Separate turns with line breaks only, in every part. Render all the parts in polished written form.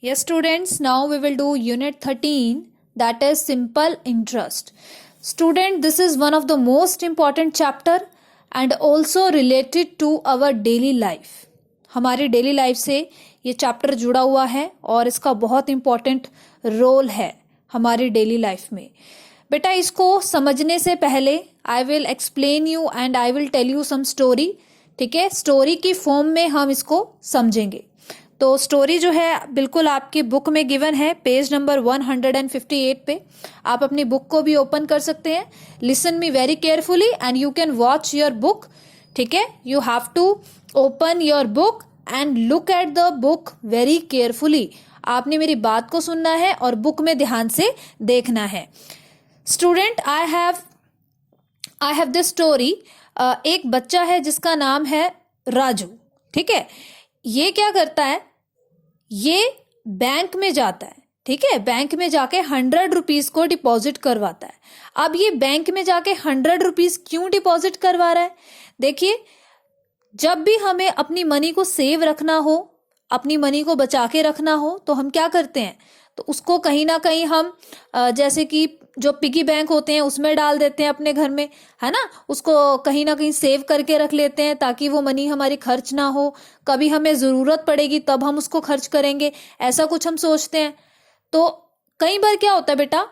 Yes, students, now we will do Unit 13, that is Simple Interest. Student, this is one of the most important chapter and also related to our daily life. हमारी daily life से ये chapter जुड़ा हुआ है और इसका बहुत important role है हमारी डेली लाइफ में. बेटा, इसको समझने से पहले I will explain you and I will tell you some story. ठीक है, स्टोरी की फॉर्म में हम इसको समझेंगे. तो स्टोरी जो है बिल्कुल आपकी बुक में गिवन है, पेज नंबर 158 पे. आप अपनी बुक को भी ओपन कर सकते हैं. Listen me very carefully and you can watch your book. ठीक है, you have to open your book and look at the book very carefully. आपने मेरी बात को सुनना है और बुक में ध्यान से देखना है. Student, I have this story. एक बच्चा है जिसका नाम है राजू. ठीक है, ये क्या करता है, ये बैंक में जाता है. ठीक है, बैंक में जाके 100 रुपीज को डिपॉजिट करवाता है. अब ये बैंक में जाके 100 रुपीज क्यों डिपॉजिट करवा रहा है? देखिए, जब भी हमें अपनी मनी को सेव रखना हो, अपनी मनी को बचा के रखना हो, तो हम क्या करते हैं, तो उसको कहीं ना कहीं हम जैसे कि जो पिगी बैंक होते हैं उसमें डाल देते हैं अपने घर में, है ना. उसको कहीं ना कहीं सेव करके रख लेते हैं ताकि वो मनी हमारी खर्च ना हो. कभी हमें ज़रूरत पड़ेगी तब हम उसको खर्च करेंगे, ऐसा कुछ हम सोचते हैं. तो कई बार क्या होता है बेटा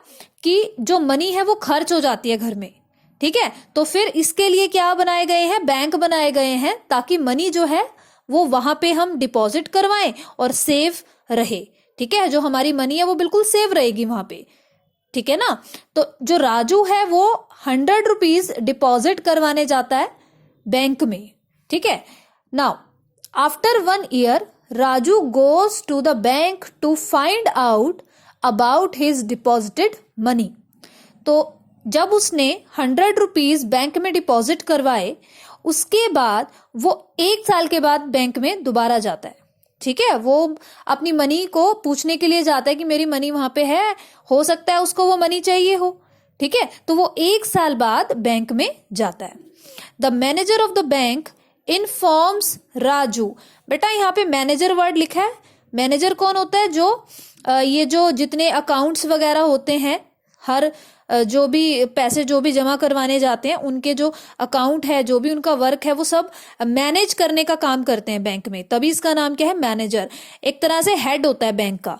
कि जो मनी है वो खर्च हो जाती है घर में. ठीक है, तो फिर इसके लिए क्या बनाए गए हैं, बैंक बनाए गए हैं ताकि मनी जो है वो वहां पे हम डिपॉजिट करवाएं और सेव रहे. ठीक है, जो हमारी मनी है वो बिल्कुल सेव रहेगी वहां पे. ठीक है ना. तो जो राजू है वो 100 रुपीज डिपॉजिट करवाने जाता है बैंक में. ठीक है, now after 1 year Raju goes to the bank to find out about his deposited money. तो जब उसने 100 रुपीज बैंक में डिपॉजिट करवाए, उसके बाद वो 1 साल के बाद बैंक में दोबारा जाता है. ठीक है, वो अपनी मनी को पूछने के लिए जाता है कि मेरी मनी वहां पे है, हो सकता है उसको वो मनी चाहिए हो. ठीक है, तो वो 1 साल बाद बैंक में जाता है. The manager of the bank informs Raju. बेटा, यहाँ पे मैनेजर वर्ड लिखा है. मैनेजर कौन होता है? जो ये जो जितने अकाउंट्स वगैरह होते हैं, हर जो भी पैसे जो भी जमा करवाने जाते हैं, उनके जो अकाउंट है, जो भी उनका वर्क है, वो सब मैनेज करने का काम करते हैं बैंक में. तभी इसका नाम क्या है, मैनेजर. एक तरह से हेड होता है बैंक का.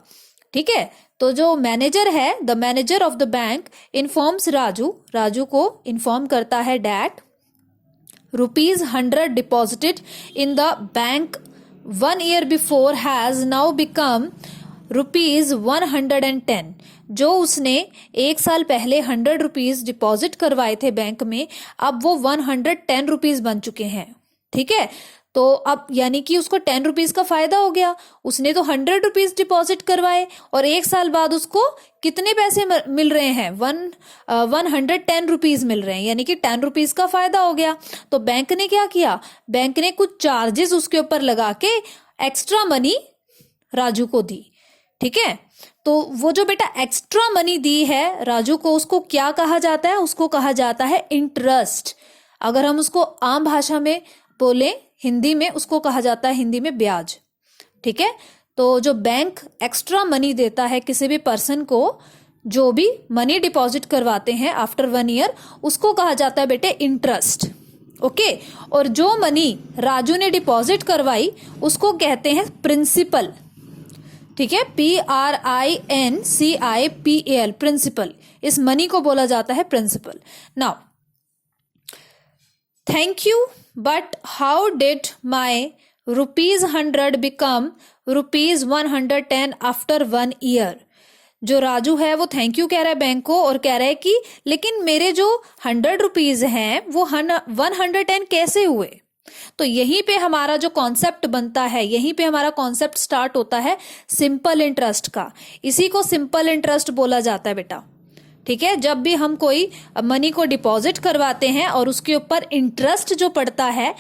ठीक है, तो जो मैनेजर है, the manager of the bank informs Raju. Raju को इन्फॉर्म करता है that ₹100 deposited in the bank 1 year before has now become ₹110. जो उसने 1 साल पहले 100 रुपीज डिपॉजिट करवाए थे बैंक में, अब वो 110 रुपीज बन चुके हैं. ठीक है, तो अब यानी कि उसको 10 रुपीज का फायदा हो गया. उसने तो 100 रुपीज डिपॉजिट करवाए और 1 साल बाद उसको कितने पैसे मिल रहे हैं, 110 रुपीज मिल रहे हैं, यानी कि 10 रुपीज का फायदा हो गया. तो बैंक ने क्या किया, बैंक ने कुछ चार्जेस उसके ऊपर लगा के एक्स्ट्रा मनी राजू को दी. ठीक है, तो वो जो बेटा एक्स्ट्रा मनी दी है राजू को, उसको क्या कहा जाता है, उसको कहा जाता है इंटरेस्ट. अगर हम उसको आम भाषा में बोले हिंदी में, उसको कहा जाता है हिंदी में ब्याज. ठीक है, तो जो बैंक एक्स्ट्रा मनी देता है किसी भी पर्सन को, जो भी मनी डिपॉजिट करवाते हैं आफ्टर 1 ईयर, उसको कहा जाता है बेटे इंटरेस्ट. ओके, और जो मनी राजू ने डिपॉजिट करवाई उसको कहते हैं प्रिंसिपल. ठीक है, PRINCIPAL, प्रिंसिपल. इस मनी को बोला जाता है principal. Now thank you, but how did my ₹100 become ₹110 after 1 year. जो राजू है वो थैंक यू कह रहा है बैंक को और कह रहा है कि लेकिन मेरे जो 100 रुपीज हैं वो 110 कैसे हुए. तो यहीं पे हमारा जो कॉन्सेप्ट बनता है, यहीं पे हमारा कॉन्सेप्ट स्टार्ट होता है सिंपल इंटरेस्ट का. इसी को सिंपल इंटरेस्ट बोला जाता है बेटा. ठीक है, जब भी हम कोई मनी को डिपॉजिट करवाते हैं और उसके ऊपर इंटरेस्ट जो पड़ता है,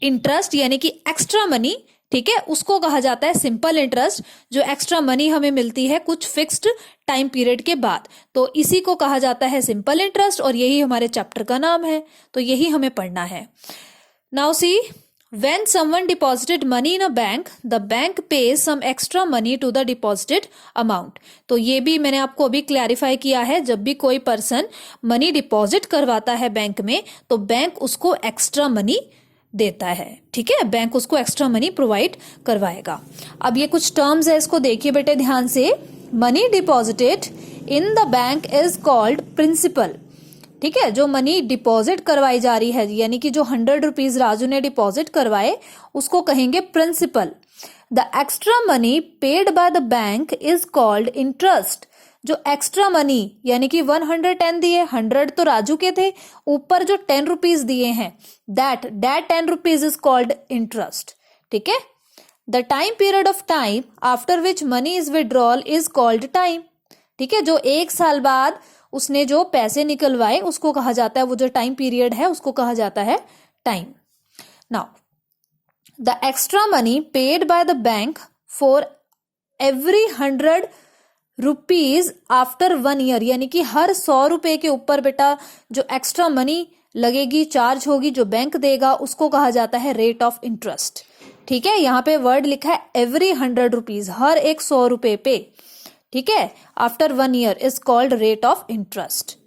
इंटरेस्ट यानी कि एक्स्ट्रा मनी, ठीक है, उसको कहा जाता है सिंपल इंटरेस्ट. जो एक्स्ट्रा मनी हमें मिलती है कुछ फिक्स्ड टाइम पीरियड के बाद, तो इसी को कहा जाता है सिंपल इंटरेस्ट और यही हमारे चैप्टर का नाम है. तो यही हमें पढ़ना है. Now see When someone deposited money in a bank, the bank pays some extra money to the deposited amount. तो ये भी मैंने आपको अभी क्लैरिफाई किया है, जब भी कोई पर्सन मनी डिपॉजिट करवाता है बैंक में तो बैंक उसको एक्स्ट्रा मनी देता है, ठीक है, बैंक उसको एक्स्ट्रा मनी प्रोवाइड करवाएगा। अब ये कुछ टर्म्स है, इसको देखिए बेटे ध्यान से। Money deposited in the bank is called principal, ठीक है, जो मनी डिपॉजिट करवाई जा रही है यानी कि जो 100 रुपीज राजू ने डिपॉजिट करवाए उसको कहेंगे principal. The extra money paid by the bank is called interest. जो एक्स्ट्रा मनी यानी कि 110 दिए, 100 तो राजू के थे, ऊपर जो 10 रुपीज दिए हैं that 10 rupees is called interest, ठीक है। The time period of time after which money is withdrawal is called time, ठीक है, जो 1 साल बाद उसने जो पैसे निकलवाए उसको कहा जाता है, वो जो टाइम पीरियड है उसको कहा जाता है time. Now the extra money paid by the bank for every 100 rupees after 1 year, यानी कि हर 100 रुपए के ऊपर बेटा जो एक्स्ट्रा मनी लगेगी, चार्ज होगी, जो बैंक देगा उसको कहा जाता है रेट ऑफ इंटरेस्ट, ठीक है। यहाँ पे वर्ड लिखा है एवरी 100 रुपीज, हर एक 100 रुपए पे, ठीक है, after 1 year is called rate of interest.